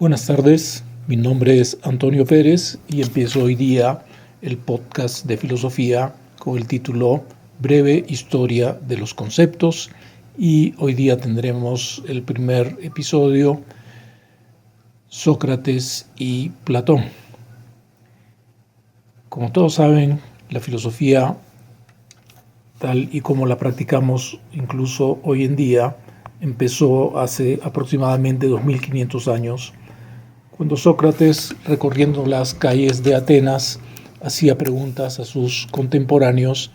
Buenas tardes, mi nombre es Antonio Pérez y empiezo hoy día el podcast de filosofía con el título Breve Historia de los Conceptos, y hoy día tendremos el primer episodio, Sócrates y Platón. Como todos saben, la filosofía, tal y como la practicamos incluso hoy en día, empezó hace aproximadamente 2500 años, cuando Sócrates, recorriendo las calles de Atenas, hacía preguntas a sus contemporáneos,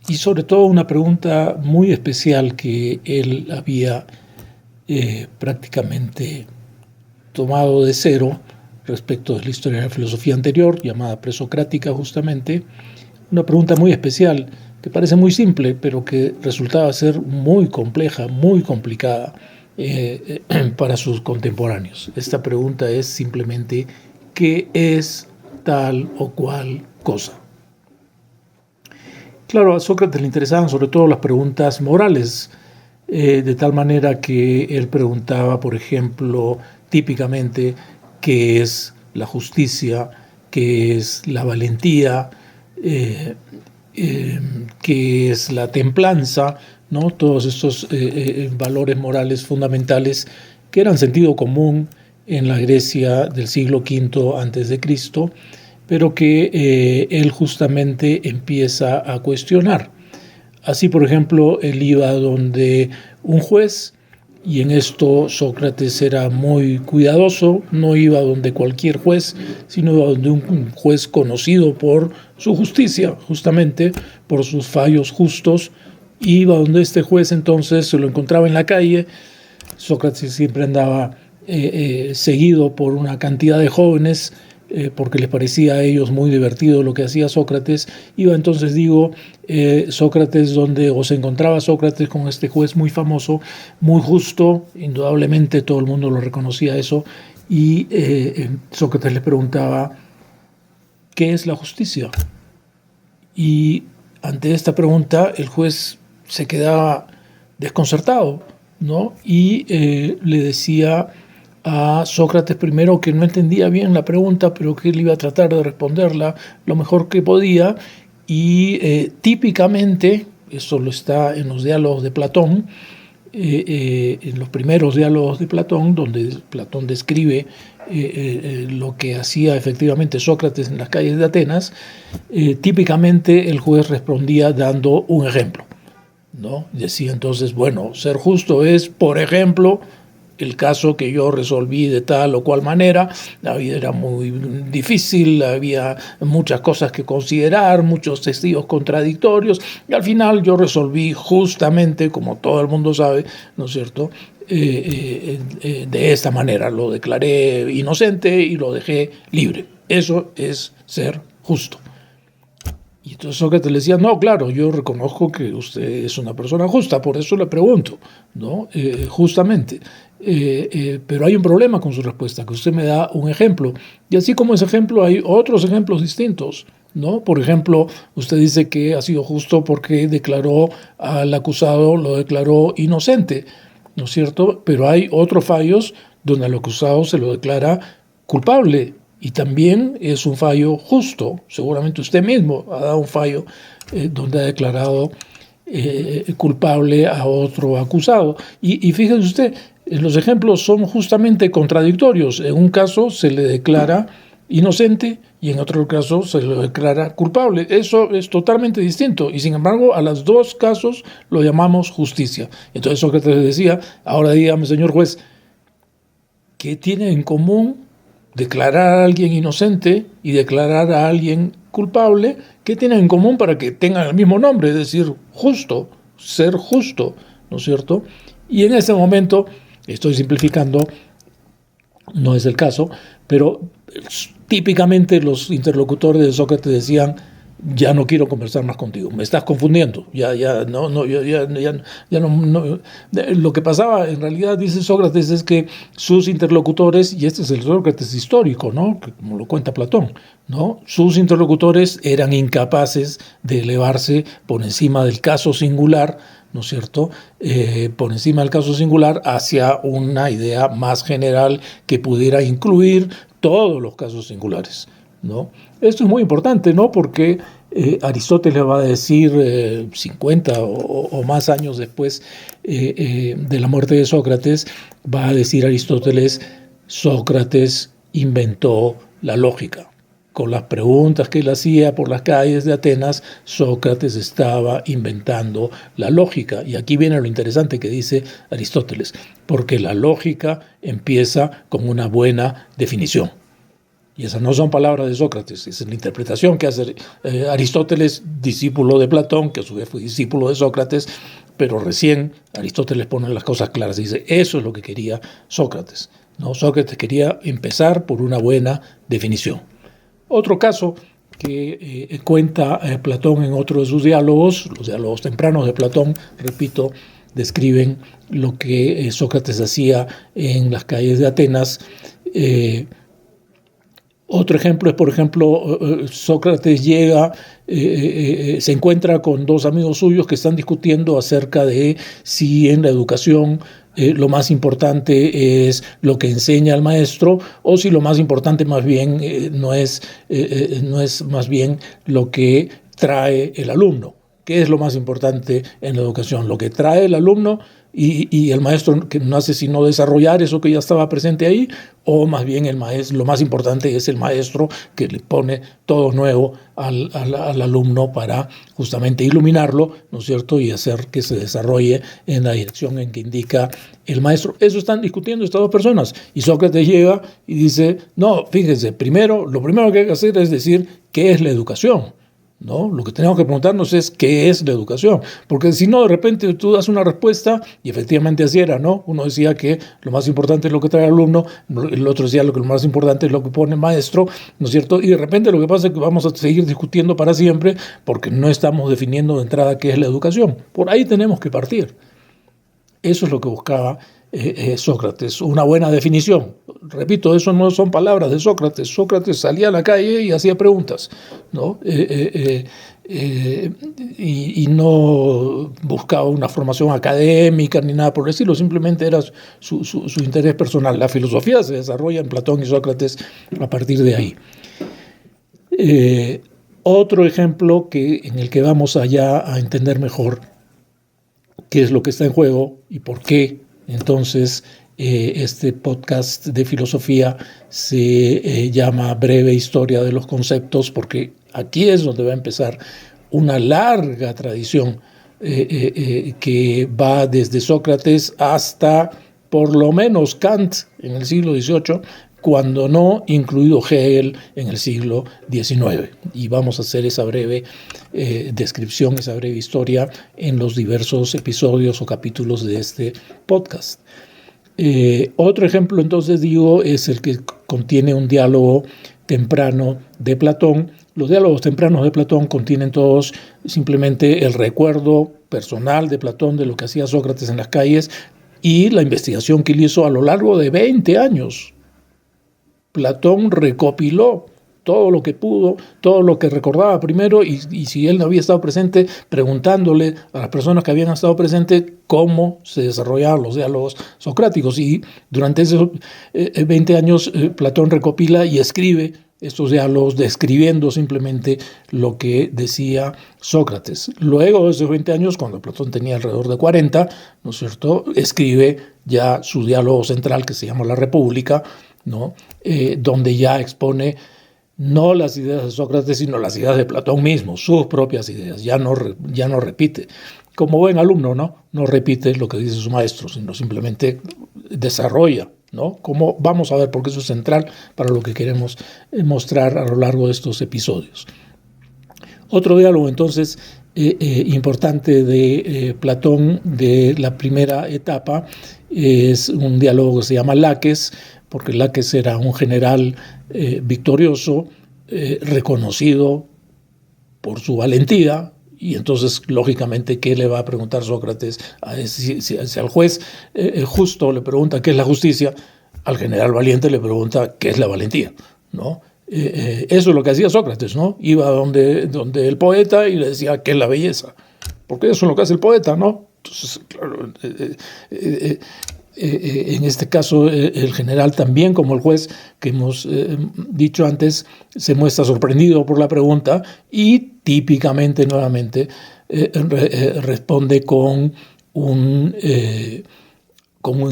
y sobre todo una pregunta muy especial que él había prácticamente tomado de cero respecto de la historia de la filosofía anterior, llamada presocrática justamente. Una pregunta muy especial que parece muy simple, pero que resultaba ser muy compleja, muy complicada para sus contemporáneos. Esta pregunta es simplemente: ¿qué es tal o cual cosa? Claro, a Sócrates le interesaban sobre todo las preguntas morales, de tal manera que él preguntaba, por ejemplo, típicamente, ¿qué es la justicia? ¿Qué es la valentía? ¿Qué es la templanza? ¿No? Todos estos valores morales fundamentales que eran sentido común en la Grecia del siglo V antes de Cristo, pero que él justamente empieza a cuestionar. Así, por ejemplo, él iba donde un juez, y en esto Sócrates era muy cuidadoso. No iba donde cualquier juez, sino iba donde un juez conocido por su justicia, justamente por sus fallos justos. Iba donde este juez, entonces se lo encontraba en la calle. Sócrates siempre andaba seguido por una cantidad de jóvenes, porque les parecía a ellos muy divertido lo que hacía Sócrates. Iba entonces, Sócrates o se encontraba Sócrates con este juez muy famoso, muy justo, indudablemente todo el mundo lo reconocía eso, y Sócrates le preguntaba: ¿qué es la justicia? Y ante esta pregunta el juez se quedaba desconcertado, ¿no? Y le decía a Sócrates primero que no entendía bien la pregunta, pero que él iba a tratar de responderla lo mejor que podía. Y típicamente, eso lo está en los diálogos de Platón, en los primeros diálogos de Platón, donde Platón describe lo que hacía efectivamente Sócrates en las calles de Atenas, típicamente el juez respondía dando un ejemplo, ¿no? Decía entonces: bueno, ser justo es, por ejemplo, el caso que yo resolví de tal o cual manera. La vida era muy difícil, había muchas cosas que considerar, muchos testigos contradictorios, y al final yo resolví justamente, como todo el mundo sabe, ¿no es cierto?, de esta manera. Lo declaré inocente y lo dejé libre. Eso es ser justo. Y entonces Sócrates le decía: no, claro, yo reconozco que usted es una persona justa, por eso le pregunto, ¿no? Justamente. Pero hay un problema con su respuesta, que usted me da un ejemplo. Y así como ese ejemplo, hay otros ejemplos distintos, ¿no? Por ejemplo, usted dice que ha sido justo porque declaró al acusado, lo declaró inocente, ¿no es cierto? Pero hay otros fallos donde al acusado se lo declara culpable, y también es un fallo justo. Seguramente usted mismo ha dado un fallo donde ha declarado culpable a otro acusado. Y fíjese usted, los ejemplos son justamente contradictorios. En un caso se le declara inocente y en otro caso se le declara culpable. Eso es totalmente distinto, y sin embargo a los dos casos lo llamamos justicia. Entonces Sócrates le decía: ahora dígame, señor juez, ¿qué tiene en común declarar a alguien inocente y declarar a alguien culpable? ¿Qué tienen en común para que tengan el mismo nombre? Es decir, justo, ser justo, ¿no es cierto? Y en ese momento, estoy simplificando, no es el caso, pero típicamente los interlocutores de Sócrates decían: ya no quiero conversar más contigo, me estás confundiendo, no. Lo que pasaba en realidad, dice Sócrates, es que sus interlocutores, y este es el Sócrates histórico, ¿no?, que como lo cuenta Platón, ¿no?, sus interlocutores eran incapaces de elevarse por encima del caso singular ¿no es cierto?, por encima del caso singular hacia una idea más general que pudiera incluir todos los casos singulares, ¿no? Esto es muy importante, ¿no?, porque Aristóteles va a decir 50 o más años después de la muerte de Sócrates, va a decir Aristóteles: Sócrates inventó la lógica. Con las preguntas que él hacía por las calles de Atenas, Sócrates estaba inventando la lógica. Y aquí viene lo interesante que dice Aristóteles, porque la lógica empieza con una buena definición. Y esas no son palabras de Sócrates, esa es la interpretación que hace Aristóteles, discípulo de Platón, que a su vez fue discípulo de Sócrates, pero recién Aristóteles pone las cosas claras y dice: eso es lo que quería Sócrates, ¿no? Sócrates quería empezar por una buena definición. Otro caso que cuenta Platón en otro de sus diálogos, los diálogos tempranos de Platón, repito, describen lo que Sócrates hacía en las calles de Atenas. Otro ejemplo es, por ejemplo, Sócrates llega, se encuentra con dos amigos suyos que están discutiendo acerca de si en la educación lo más importante es lo que enseña el maestro, o si lo más importante más bien no es más bien lo que trae el alumno. ¿Qué es lo más importante en la educación? Lo que trae el alumno y el maestro, que no hace sino desarrollar eso que ya estaba presente ahí, o más bien lo más importante es el maestro, que le pone todo nuevo al alumno para justamente iluminarlo, ¿no es cierto?, y hacer que se desarrolle en la dirección en que indica el maestro. Eso están discutiendo estas dos personas, y Sócrates llega y dice: no, fíjense, lo primero que hay que hacer es decir qué es la educación, ¿no? Lo que tenemos que preguntarnos es qué es la educación, porque si no, de repente tú das una respuesta, y efectivamente así era, ¿no? Uno decía que lo más importante es lo que trae el alumno, el otro decía que lo más importante es lo que pone el maestro, ¿no es cierto? Y de repente lo que pasa es que vamos a seguir discutiendo para siempre porque no estamos definiendo de entrada qué es la educación. Por ahí tenemos que partir. Eso es lo que buscaba Sócrates, una buena definición. Repito, eso no son palabras de Sócrates. Sócrates salía a la calle y hacía preguntas, ¿no? Y no buscaba una formación académica ni nada por el estilo, simplemente era su interés personal. La filosofía se desarrolla en Platón y Sócrates a partir de ahí. Otro ejemplo en el que vamos allá a entender mejor qué es lo que está en juego y por qué entonces este podcast de filosofía se llama Breve Historia de los Conceptos, porque aquí es donde va a empezar una larga tradición que va desde Sócrates hasta por lo menos Kant en el siglo XVIII, cuando no incluido Hegel en el siglo XIX. Y vamos a hacer esa breve descripción, esa breve historia en los diversos episodios o capítulos de este podcast. Otro ejemplo, entonces, digo, es el que contiene un diálogo temprano de Platón. Los diálogos tempranos de Platón contienen todos simplemente el recuerdo personal de Platón de lo que hacía Sócrates en las calles y la investigación que él hizo a lo largo de 20 años. Platón recopiló todo lo que pudo, todo lo que recordaba primero, y si él no había estado presente, preguntándole a las personas que habían estado presentes cómo se desarrollaban los diálogos socráticos. Y durante esos 20 años Platón recopila y escribe estos diálogos, describiendo simplemente lo que decía Sócrates. Luego de esos 20 años, cuando Platón tenía alrededor de 40, ¿no es cierto?, escribe ya su diálogo central, que se llama La República, ¿no?, donde ya expone no las ideas de Sócrates, sino las ideas de Platón mismo, sus propias ideas. Ya no repite. Como buen alumno, no repite lo que dice su maestro, sino simplemente desarrolla, ¿no? Como vamos a ver, porque eso es central para lo que queremos mostrar a lo largo de estos episodios. Otro diálogo, entonces, importante de Platón de la primera etapa es un diálogo que se llama Laques, porque Laques era un general victorioso, reconocido por su valentía, y entonces, lógicamente, ¿qué le va a preguntar Sócrates? Si al juez justo le pregunta qué es la justicia, al general valiente le pregunta qué es la valentía, ¿no? Eso es lo que hacía Sócrates, ¿no? Iba donde el poeta y le decía qué es la belleza, porque eso es lo que hace el poeta, ¿no? Entonces, claro, en este caso, el general también, como el juez que hemos dicho antes, se muestra sorprendido por la pregunta y típicamente, nuevamente, responde con un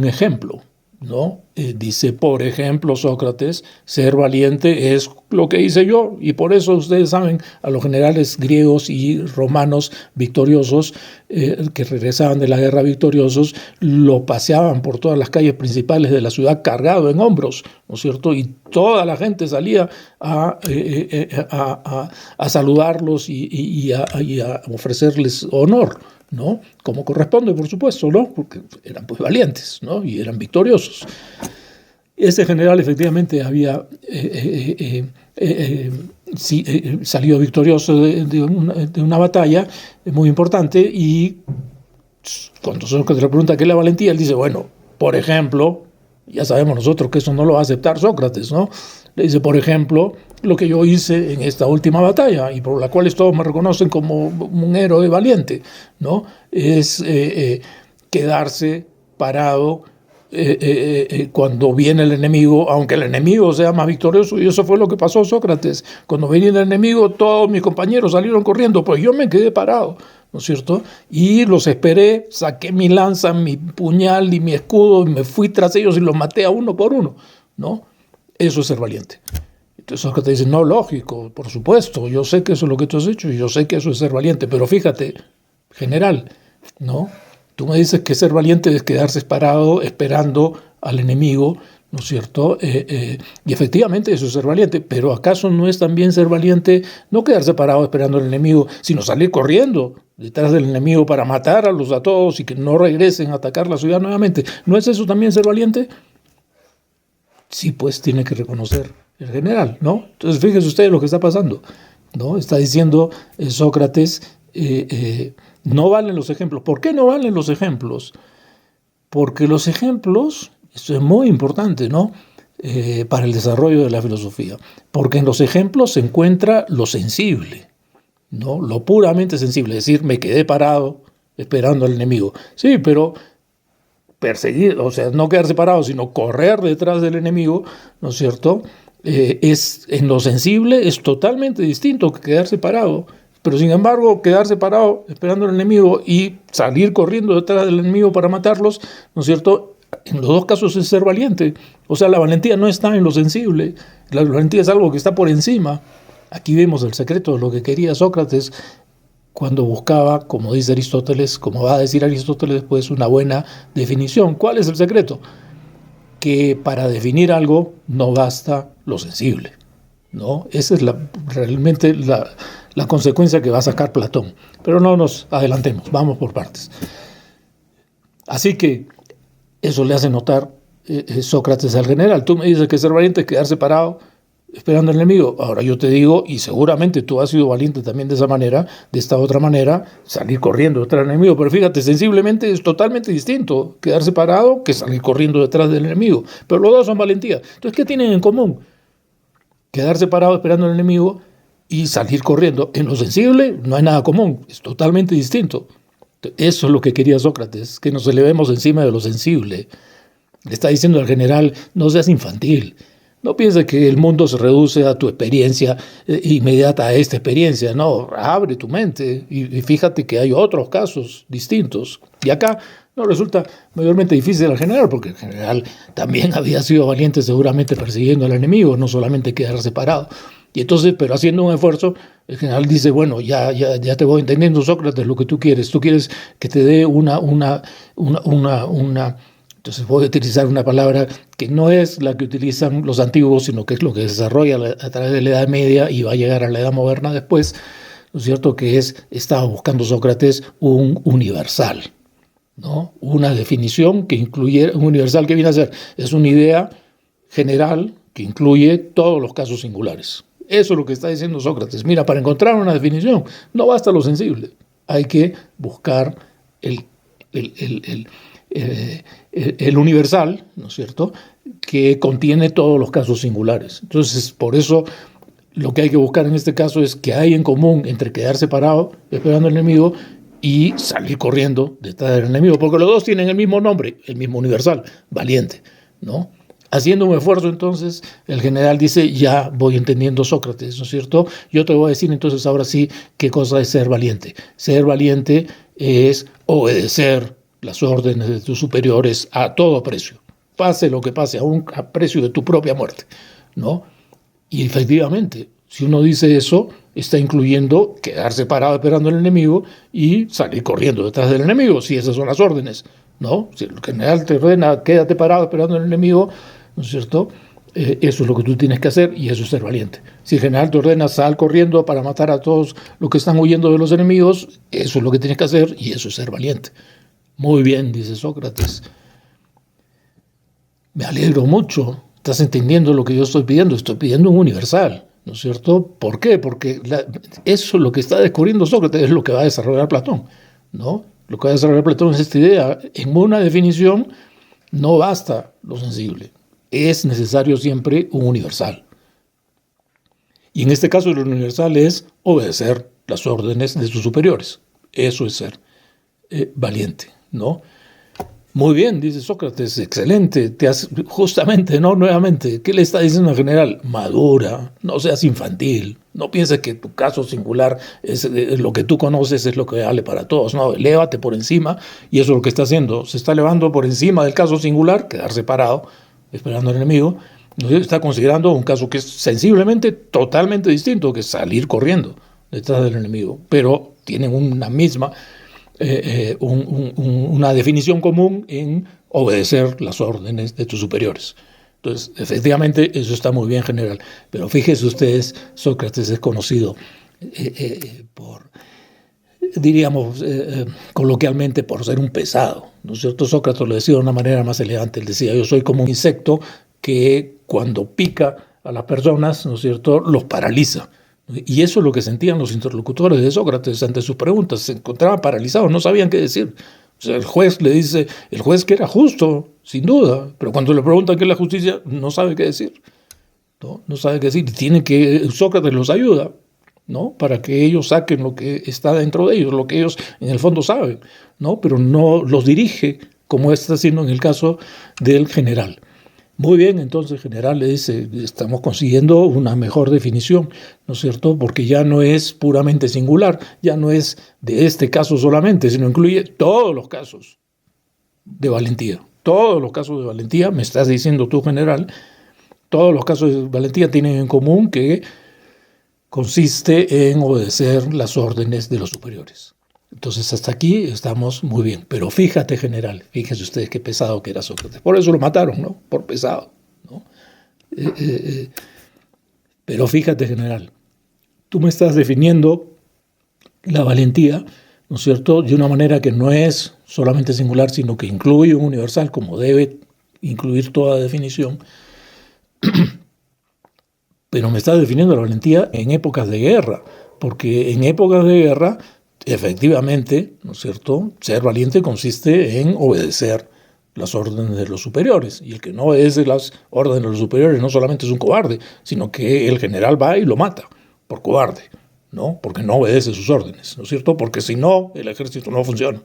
ejemplo, ¿no? Dice, por ejemplo, Sócrates, ser valiente es lo que hice yo, y por eso ustedes saben, a los generales griegos y romanos victoriosos, que regresaban de la guerra victoriosos, lo paseaban por todas las calles principales de la ciudad cargado en hombros, ¿no es cierto? Y toda la gente salía a saludarlos y a ofrecerles honor, ¿no? Como corresponde, por supuesto, ¿no? Porque eran pues valientes, ¿no? Y eran victoriosos. Este general efectivamente había salido victorioso de una batalla muy importante, y cuando Sócrates le pregunta qué es la valentía, él dice, bueno, por ejemplo, ya sabemos nosotros que eso no lo va a aceptar Sócrates, ¿no? Le dice, por ejemplo, lo que yo hice en esta última batalla, y por la cual todos me reconocen como un héroe valiente, ¿no? Es quedarse parado cuando viene el enemigo, aunque el enemigo sea más victorioso, y eso fue lo que pasó, Sócrates. Cuando venía el enemigo, todos mis compañeros salieron corriendo, pues yo me quedé parado, ¿no es cierto? Y los esperé, saqué mi lanza, mi puñal y mi escudo, y me fui tras ellos y los maté a uno por uno, ¿no? Eso es ser valiente. Entonces Sócrates dice, no, lógico, por supuesto, yo sé que eso es lo que tú has hecho y yo sé que eso es ser valiente, pero fíjate, general, ¿no? Tú me dices que ser valiente es quedarse parado esperando al enemigo, ¿no es cierto? Y efectivamente eso es ser valiente, pero ¿acaso no es también ser valiente no quedarse parado esperando al enemigo, sino salir corriendo detrás del enemigo para matar a todos y que no regresen a atacar la ciudad nuevamente? ¿No es eso también ser valiente? Sí, pues tiene que reconocer el general, ¿no? Entonces fíjense ustedes lo que está pasando, ¿no? Está diciendo Sócrates, no valen los ejemplos. ¿Por qué no valen los ejemplos? Porque los ejemplos, esto es muy importante, ¿no? Para el desarrollo de la filosofía, porque en los ejemplos se encuentra lo sensible, ¿no? Lo puramente sensible, es decir, me quedé parado esperando al enemigo. Sí, pero perseguir, o sea, no quedarse parado, sino correr detrás del enemigo, ¿no es cierto? En lo sensible es totalmente distinto que quedarse parado. Pero sin embargo, quedarse parado esperando al enemigo y salir corriendo detrás del enemigo para matarlos, ¿no es cierto? En los dos casos es ser valiente. O sea, la valentía no está en lo sensible, la valentía es algo que está por encima. Aquí vemos el secreto de lo que quería Sócrates cuando buscaba, como dice Aristóteles, como va a decir Aristóteles después, una buena definición. ¿Cuál es el secreto? Que para definir algo no basta lo sensible, ¿no? Esa es realmente la consecuencia que va a sacar Platón. Pero no nos adelantemos, vamos por partes. Así que eso le hace notar Sócrates al general. Tú me dices que ser valiente es quedarse parado esperando al enemigo. Ahora yo te digo, y seguramente tú has sido valiente también de esa manera, de esta otra manera, salir corriendo detrás del enemigo. Pero fíjate, sensiblemente es totalmente distinto quedarse parado que salir corriendo detrás del enemigo. Pero los dos son valentía. Entonces, ¿qué tienen en común? Quedarse parado esperando al enemigo y salir corriendo. En lo sensible no hay nada común, es totalmente distinto. Eso es lo que quería Sócrates, que nos elevemos encima de lo sensible. Le está diciendo al general, no seas infantil. No pienses que el mundo se reduce a tu experiencia inmediata, a esta experiencia. No, abre tu mente y fíjate que hay otros casos distintos. Y acá no resulta mayormente difícil al general, porque el general también había sido valiente seguramente persiguiendo al enemigo, no solamente quedarse parado. Y entonces, pero haciendo un esfuerzo, el general dice, bueno, ya te voy entendiendo, Sócrates, lo que tú quieres. Tú quieres que te dé entonces voy a utilizar una palabra que no es la que utilizan los antiguos, sino que es lo que se desarrolla a través de la Edad Media y va a llegar a la Edad Moderna después, ¿no es cierto? Estaba buscando Sócrates un universal, ¿no? Una definición que incluye, un universal que viene a ser, es una idea general que incluye todos los casos singulares. Eso es lo que está diciendo Sócrates. Mira, para encontrar una definición no basta lo sensible, hay que buscar el universal, ¿no es cierto?, que contiene todos los casos singulares. Entonces, por eso lo que hay que buscar en este caso es qué hay en común entre quedarse parado esperando al enemigo y salir corriendo detrás del enemigo, porque los dos tienen el mismo nombre, el mismo universal, valiente, ¿no? Haciendo un esfuerzo, entonces, el general dice, ya voy entendiendo, Sócrates, ¿no es cierto? Yo te voy a decir entonces ahora sí qué cosa es ser valiente. Ser valiente es obedecer las órdenes de tus superiores a todo precio, pase lo que pase, aún a precio de tu propia muerte, ¿no? Y efectivamente, si uno dice eso, está incluyendo quedarse parado esperando al enemigo y salir corriendo detrás del enemigo, si esas son las órdenes, ¿no? Si el general te ordena, quédate parado esperando al enemigo, ¿no es cierto? Eso es lo que tú tienes que hacer y eso es ser valiente. Si el general te ordena, sal corriendo para matar a todos los que están huyendo de los enemigos, eso es lo que tienes que hacer y eso es ser valiente. Muy bien, dice Sócrates. Me alegro mucho. Estás entendiendo lo que yo estoy pidiendo un universal, ¿no es cierto? ¿Por qué? Porque eso es lo que está descubriendo Sócrates, es lo que va a desarrollar Platón, ¿no? Lo que va a desarrollar Platón es esta idea. En una definición no basta lo sensible, es necesario siempre un universal. Y en este caso el universal es obedecer las órdenes de sus superiores. Eso es ser valiente, ¿no? Muy bien, dice Sócrates, excelente. Justamente, ¿no? Nuevamente, ¿qué le está diciendo al general? Madura, no seas infantil, no pienses que tu caso singular es lo que tú conoces, es lo que vale para todos. No, elévate por encima, y eso es lo que está haciendo. Se está elevando por encima del caso singular, quedarse parado, esperando al enemigo. Está considerando un caso que es sensiblemente totalmente distinto, que es salir corriendo detrás del enemigo, pero tienen una misma... una definición común en obedecer las órdenes de tus superiores. Entonces, efectivamente, eso está muy bien, general. Pero fíjense ustedes, Sócrates es conocido por, diríamos, coloquialmente, por ser un pesado, ¿no es cierto? Sócrates lo decía de una manera más elegante. Él decía, yo soy como un insecto que cuando pica a las personas, ¿no es cierto?, los paraliza. Y eso es lo que sentían los interlocutores de Sócrates ante sus preguntas. Se encontraban paralizados, no sabían qué decir. O sea, el juez le dice, el juez que era justo, sin duda, pero cuando le preguntan qué es la justicia, no sabe qué decir. No sabe qué decir. Sócrates los ayuda, ¿no? Para que ellos saquen lo que está dentro de ellos, lo que ellos en el fondo saben, ¿no? Pero no los dirige, como está haciendo en el caso del general. Muy bien, entonces el general le dice, estamos consiguiendo una mejor definición, ¿no es cierto? Porque ya no es puramente singular, ya no es de este caso solamente, sino incluye todos los casos de valentía. Todos los casos de valentía, me estás diciendo tú, general, todos los casos de valentía tienen en común que consiste en obedecer las órdenes de los superiores. Entonces hasta aquí estamos muy bien. Pero fíjate, general, fíjense ustedes qué pesado que era Sócrates. Por eso lo mataron, ¿no? Por pesado, ¿no? Pero fíjate, general, tú me estás definiendo la valentía, ¿no es cierto?, de una manera que no es solamente singular, sino que incluye un universal, como debe incluir toda definición. Pero me estás definiendo la valentía en épocas de guerra, porque en épocas de guerra efectivamente, ¿no es cierto?, ser valiente consiste en obedecer las órdenes de los superiores. Y el que no obedece las órdenes de los superiores no solamente es un cobarde, sino que el general va y lo mata por cobarde, ¿no? Porque no obedece sus órdenes, ¿no es cierto? Porque si no, el ejército no funciona.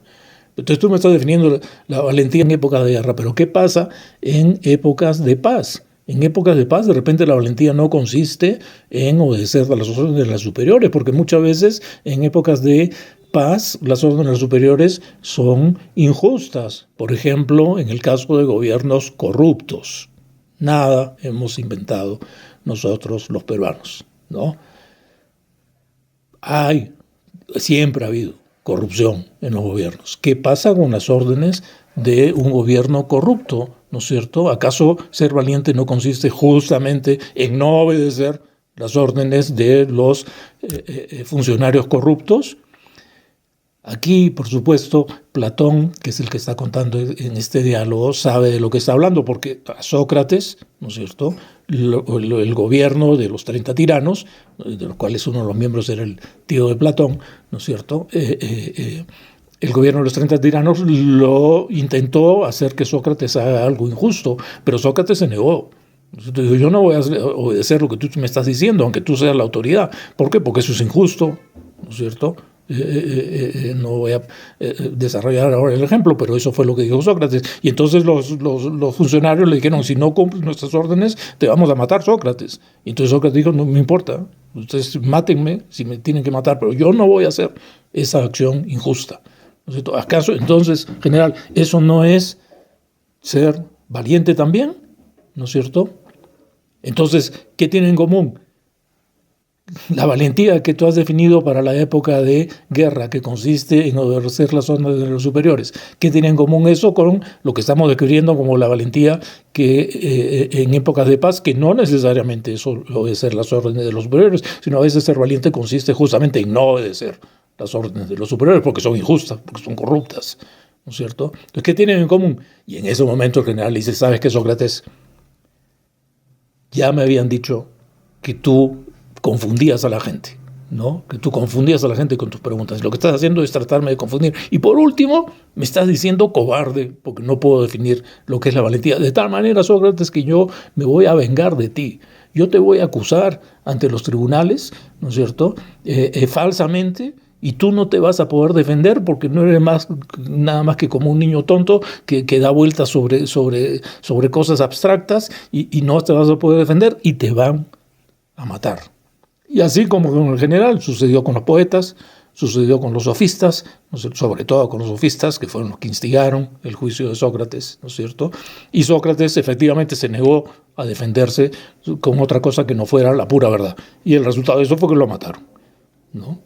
Entonces tú me estás definiendo la valentía en épocas de guerra, pero ¿qué pasa en épocas de paz? En épocas de paz, de repente la valentía no consiste en obedecer a las órdenes de las superiores, porque muchas veces en épocas de paz las órdenes de los superiores son injustas. Por ejemplo, en el caso de gobiernos corruptos. Nada hemos inventado nosotros los peruanos, ¿no? Siempre ha habido corrupción en los gobiernos. ¿Qué pasa con las órdenes de un gobierno corrupto? ¿No es cierto? ¿Acaso ser valiente no consiste justamente en no obedecer las órdenes de los funcionarios corruptos? Aquí, por supuesto, Platón, que es el que está contando en este diálogo, sabe de lo que está hablando, porque a Sócrates, ¿no es cierto?, el gobierno de los 30 tiranos, de los cuales uno de los miembros era el tío de Platón, ¿no es cierto?, el gobierno de los 30 tiranos lo intentó hacer que Sócrates haga algo injusto, pero Sócrates se negó. Yo no voy a obedecer lo que tú me estás diciendo, aunque tú seas la autoridad. ¿Por qué? Porque eso es injusto, ¿no es cierto? No voy a desarrollar ahora el ejemplo, pero eso fue lo que dijo Sócrates. Y entonces los funcionarios le dijeron, si no cumples nuestras órdenes, te vamos a matar, Sócrates. Y entonces Sócrates dijo, no me importa, ustedes mátenme si me tienen que matar, pero yo no voy a hacer esa acción injusta. ¿No es cierto? ¿Acaso entonces, general, eso no es ser valiente también? ¿No es cierto? Entonces, ¿qué tienen en común? La valentía que tú has definido para la época de guerra, que consiste en obedecer las órdenes de los superiores. ¿Qué tiene en común eso con lo que estamos describiendo como la valentía que en épocas de paz, que no necesariamente es obedecer las órdenes de los superiores, sino a veces ser valiente consiste justamente en no obedecer las órdenes de los superiores porque son injustas, porque son corruptas, ¿no es cierto? Entonces, ¿qué tienen en común? Y en ese momento el general dice, ¿sabes qué, Sócrates? Ya me habían dicho que tú confundías a la gente, ¿no? Que tú confundías a la gente con tus preguntas. Lo que estás haciendo es tratarme de confundir. Y por último, me estás diciendo cobarde, porque no puedo definir lo que es la valentía. De tal manera, Sócrates, que yo me voy a vengar de ti. Yo te voy a acusar ante los tribunales, ¿no es cierto?, falsamente, y tú no te vas a poder defender porque no eres nada más que como un niño tonto que da vueltas sobre cosas abstractas y no te vas a poder defender y te van a matar. Y así como con el general, sucedió con los poetas, sucedió con los sofistas, sobre todo con los sofistas, que fueron los que instigaron el juicio de Sócrates, ¿no es cierto? Y Sócrates efectivamente se negó a defenderse con otra cosa que no fuera la pura verdad. Y el resultado de eso fue que lo mataron, ¿no?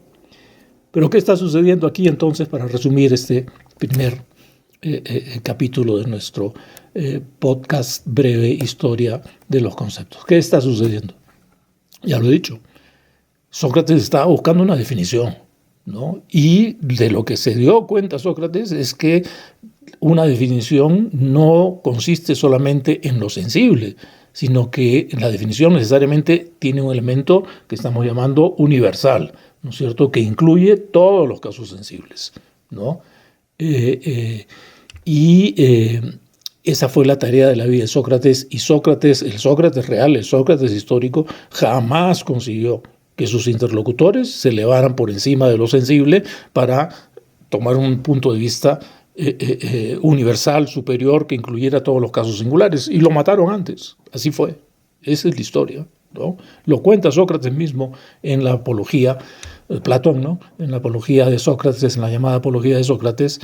Pero ¿qué está sucediendo aquí entonces para resumir este primer capítulo de nuestro podcast breve Historia de los Conceptos? ¿Qué está sucediendo? Ya lo he dicho, Sócrates estaba buscando una definición, ¿no? Y de lo que se dio cuenta Sócrates es que una definición no consiste solamente en lo sensible, sino que la definición necesariamente tiene un elemento que estamos llamando universal, ¿no es cierto?, que incluye todos los casos sensibles, ¿no? Esa fue la tarea de la vida de Sócrates, y Sócrates, el Sócrates real, el Sócrates histórico, jamás consiguió que sus interlocutores se elevaran por encima de lo sensible para tomar un punto de vista universal, superior, que incluyera todos los casos singulares, y lo mataron antes. Así fue. Esa es la historia, ¿no? Lo cuenta Sócrates mismo en la apología, Platón, ¿no?, en la apología de Sócrates, en la llamada apología de Sócrates,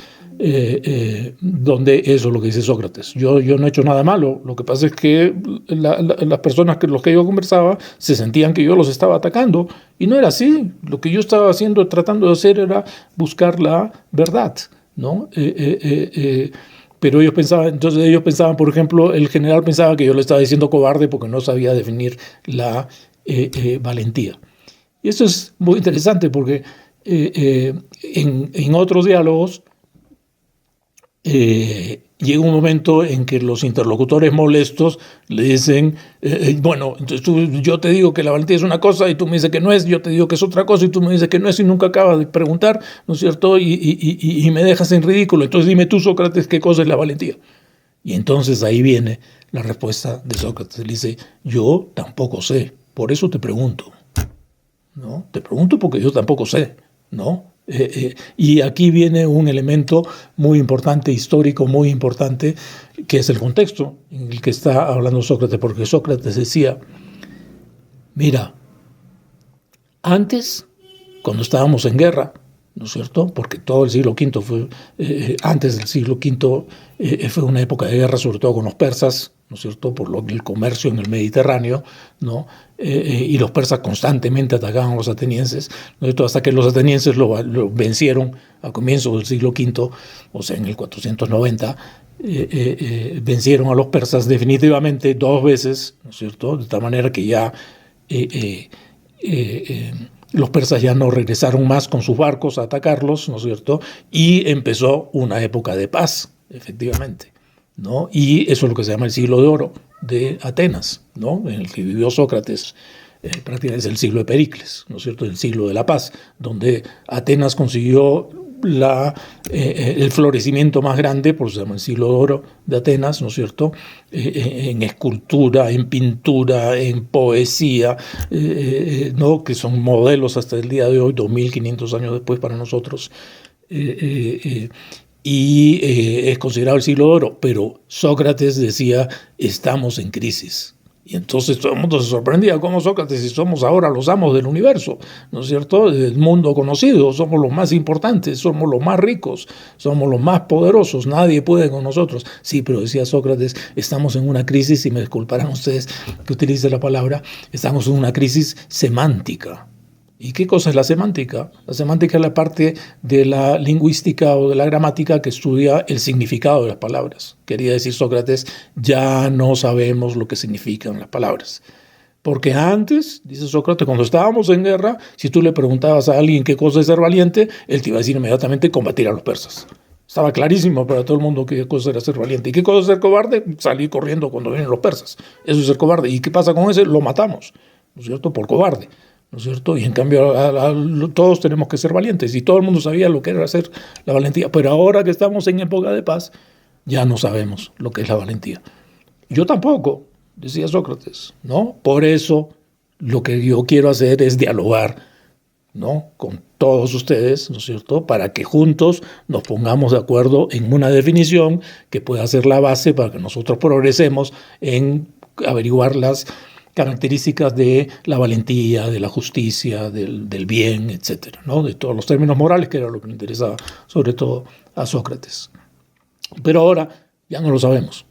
donde eso es lo que dice Sócrates. Yo no he hecho nada malo, lo que pasa es que las personas con las que yo conversaba se sentían que yo los estaba atacando, y no era así. Lo que yo estaba haciendo, tratando de hacer, era buscar la verdad, ¿no? Pero ellos pensaban, por ejemplo, el general pensaba que yo le estaba diciendo cobarde porque no sabía definir la valentía. Y eso es muy interesante porque en otros diálogos llega un momento en que los interlocutores molestos le dicen, bueno, entonces yo te digo que la valentía es una cosa y tú me dices que no es, yo te digo que es otra cosa y tú me dices que no es, y nunca acabas de preguntar, ¿no es cierto?, y me dejas en ridículo. Entonces dime tú, Sócrates, ¿qué cosa es la valentía? Y entonces ahí viene la respuesta de Sócrates. Le dice, yo tampoco sé, por eso te pregunto, ¿no? Te pregunto porque yo tampoco sé, ¿no? Y aquí viene un elemento muy importante, histórico muy importante, que es el contexto en el que está hablando Sócrates, porque Sócrates decía, mira, antes, cuando estábamos en guerra, ¿no es cierto?, porque todo el siglo V fue, antes del siglo V, fue una época de guerra, sobre todo con los persas, ¿no es cierto?, por el comercio en el Mediterráneo, ¿no? Y los persas constantemente atacaban a los atenienses, ¿no? Hasta que los atenienses lo vencieron a comienzos del siglo V, o sea, en el 490, vencieron a los persas definitivamente 2 veces, ¿no es cierto?, de tal manera que ya los persas ya no regresaron más con sus barcos a atacarlos, ¿no es cierto?, y empezó una época de paz, efectivamente, ¿no? Y eso es lo que se llama el siglo de oro de Atenas, ¿no?, en el que vivió Sócrates. Prácticamente es el siglo de Pericles, ¿no es cierto?, el siglo de la paz, donde Atenas consiguió el florecimiento más grande, por eso se llama el siglo de oro de Atenas, ¿no es cierto?, en escultura, en pintura, en poesía, ¿no?, que son modelos hasta el día de hoy, 2500 años después para nosotros, y es considerado el siglo de oro, pero Sócrates decía, estamos en crisis. Y entonces todo el mundo se sorprendía, ¿cómo Sócrates si somos ahora los amos del universo? ¿No es cierto? Del mundo conocido, somos los más importantes, somos los más ricos, somos los más poderosos, nadie puede con nosotros. Sí, pero decía Sócrates, estamos en una crisis, y me disculparán ustedes que utilice la palabra, estamos en una crisis semántica. ¿Y qué cosa es la semántica? La semántica es la parte de la lingüística o de la gramática que estudia el significado de las palabras. Quería decir Sócrates, ya no sabemos lo que significan las palabras. Porque antes, dice Sócrates, cuando estábamos en guerra, si tú le preguntabas a alguien qué cosa es ser valiente, él te iba a decir inmediatamente combatir a los persas. Estaba clarísimo para todo el mundo qué cosa era ser valiente. ¿Y qué cosa es ser cobarde? Salir corriendo cuando vienen los persas. Eso es ser cobarde. ¿Y qué pasa con ese? Lo matamos, ¿no es cierto? Por cobarde, ¿no es cierto? Y en cambio todos tenemos que ser valientes, y todo el mundo sabía lo que era hacer la valentía, pero ahora que estamos en época de paz, ya no sabemos lo que es la valentía. Yo tampoco, decía Sócrates, ¿no? Por eso lo que yo quiero hacer es dialogar, ¿no?, con todos ustedes, ¿no es cierto?, para que juntos nos pongamos de acuerdo en una definición que pueda ser la base para que nosotros progresemos en averiguar las características de la valentía, de la justicia, del bien, etcétera, ¿no?, de todos los términos morales, que era lo que le interesaba sobre todo a Sócrates. Pero ahora ya no lo sabemos,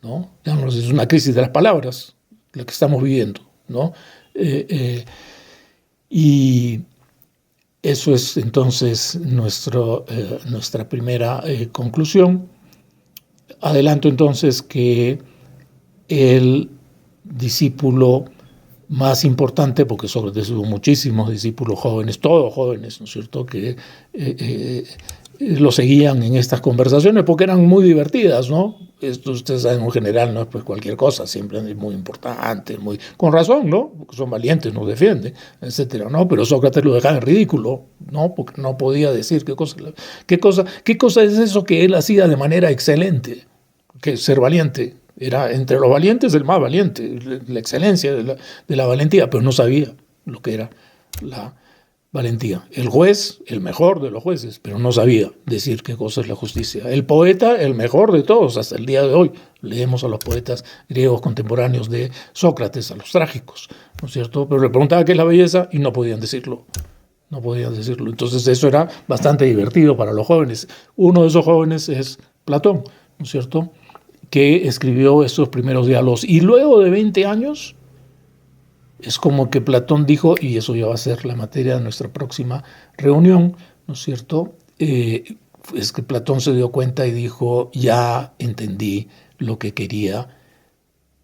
¿no? Ya no, es una crisis de las palabras la que estamos viviendo, ¿no? Y eso es entonces nuestra primera conclusión. Adelanto entonces que el discípulo más importante, porque Sócrates hubo muchísimos discípulos jóvenes, todos jóvenes, ¿no es cierto?, que lo seguían en estas conversaciones porque eran muy divertidas, ¿no? Esto ustedes saben, en general no es pues cualquier cosa, siempre es muy importante, con razón, ¿no?, porque son valientes, nos defienden, etcétera, ¿no? Pero Sócrates lo dejaba en ridículo, ¿no?, porque no podía decir qué cosa es eso que él hacía de manera excelente, que ser valiente. Era entre los valientes el más valiente, la excelencia de la valentía, pero no sabía lo que era la valentía. El juez, el mejor de los jueces, pero no sabía decir qué cosa es la justicia. El poeta, el mejor de todos, hasta el día de hoy. Leemos a los poetas griegos contemporáneos de Sócrates, a los trágicos, ¿no es cierto? Pero le preguntaba qué es la belleza y no podían decirlo. No podían decirlo. Entonces eso era bastante divertido para los jóvenes. Uno de esos jóvenes es Platón, ¿no es cierto?, que escribió estos primeros diálogos. Y luego de 20 años, es como que Platón dijo, y eso ya va a ser la materia de nuestra próxima reunión, ¿no es cierto?, es que Platón se dio cuenta y dijo, ya entendí lo que quería,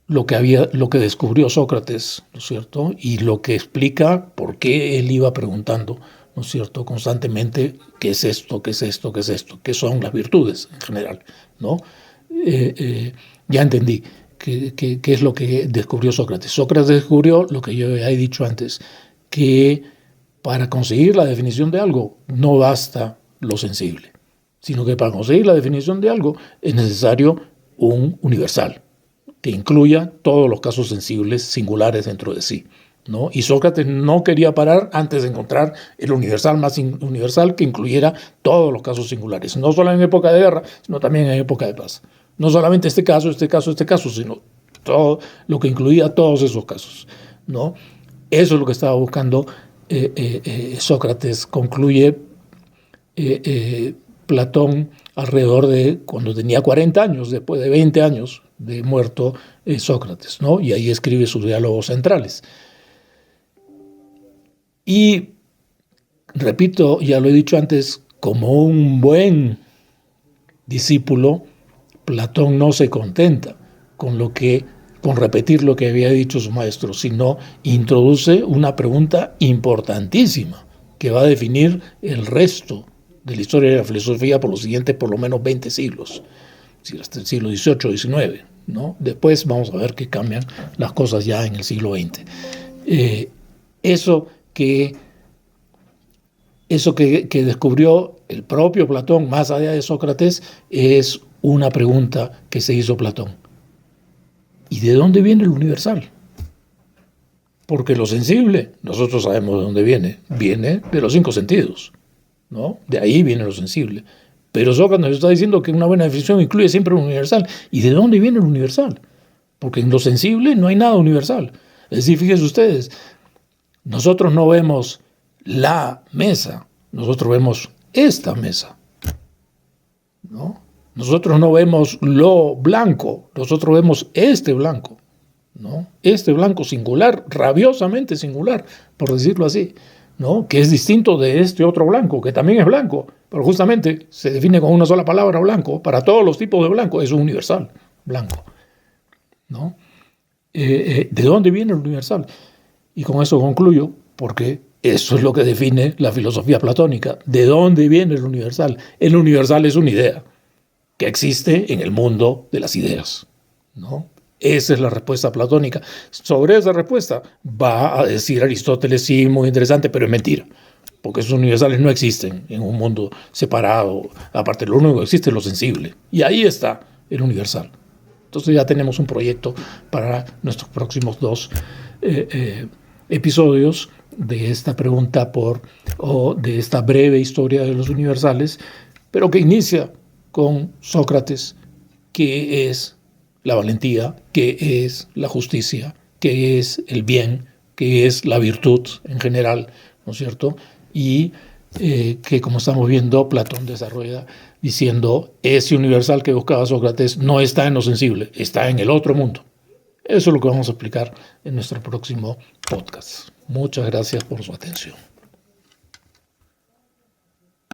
lo que descubrió Sócrates, ¿no es cierto?, y lo que explica por qué él iba preguntando, ¿no es cierto?, constantemente, ¿qué es esto? ¿Qué es esto? ¿Qué es esto? ¿Qué son las virtudes en general? ¿No? Ya entendí qué es lo que descubrió Sócrates. Sócrates descubrió lo que yo ya he dicho antes, que para conseguir la definición de algo no basta lo sensible, sino que para conseguir la definición de algo es necesario un universal que incluya todos los casos sensibles singulares dentro de sí, ¿no? Y Sócrates no quería parar antes de encontrar el universal más universal que incluyera todos los casos singulares, no solo en época de guerra, sino también en época de paz. No solamente este caso, sino todo lo que incluía todos esos casos, ¿no? Eso es lo que estaba buscando Sócrates. Concluye Platón alrededor de cuando tenía 40 años, después de 20 años de muerto Sócrates, ¿no? Y ahí escribe sus diálogos centrales. Y, repito, ya lo he dicho antes, como un buen discípulo, Platón no se contenta con repetir lo que había dicho su maestro, sino introduce una pregunta importantísima que va a definir el resto de la historia de la filosofía por los siguientes por lo menos 20 siglos, hasta el siglo XVIII, XIX, ¿no? Después vamos a ver que cambian las cosas ya en el siglo XX. Eso que Eso que descubrió el propio Platón, más allá de Sócrates, es una pregunta que se hizo Platón. ¿Y de dónde viene el universal? Porque lo sensible, nosotros sabemos de dónde viene. Viene de los 5 sentidos, ¿no? De ahí viene lo sensible. Pero Sócrates nos está diciendo que una buena definición incluye siempre un universal. ¿Y de dónde viene el universal? Porque en lo sensible no hay nada universal. Es decir, fíjense ustedes, nosotros no vemos la mesa, nosotros vemos esta mesa, ¿no? Nosotros no vemos lo blanco, nosotros vemos este blanco, ¿no? Este blanco singular, rabiosamente singular, por decirlo así, ¿no? Que es distinto de este otro blanco, que también es blanco, pero justamente se define con una sola palabra blanco. Para todos los tipos de blanco es universal, blanco, ¿no? ¿De dónde viene el universal? Y con eso concluyo, porque eso es lo que define la filosofía platónica. ¿De dónde viene el universal? El universal es una idea que existe en el mundo de las ideas, ¿no? Esa es la respuesta platónica. Sobre esa respuesta va a decir Aristóteles, sí, muy interesante, pero es mentira, porque esos universales no existen en un mundo separado. Aparte, lo único que existe es lo sensible, y ahí está el universal. Entonces ya tenemos un proyecto para nuestros próximos 2 episodios de esta pregunta o de esta breve historia de los universales, pero que inicia con Sócrates, que es la valentía, que es la justicia, que es el bien, que es la virtud en general, ¿no es cierto? Y que, como estamos viendo, Platón desarrolla diciendo, ese universal que buscaba Sócrates no está en lo sensible, está en el otro mundo. Eso es lo que vamos a explicar en nuestro próximo podcast. Muchas gracias por su atención.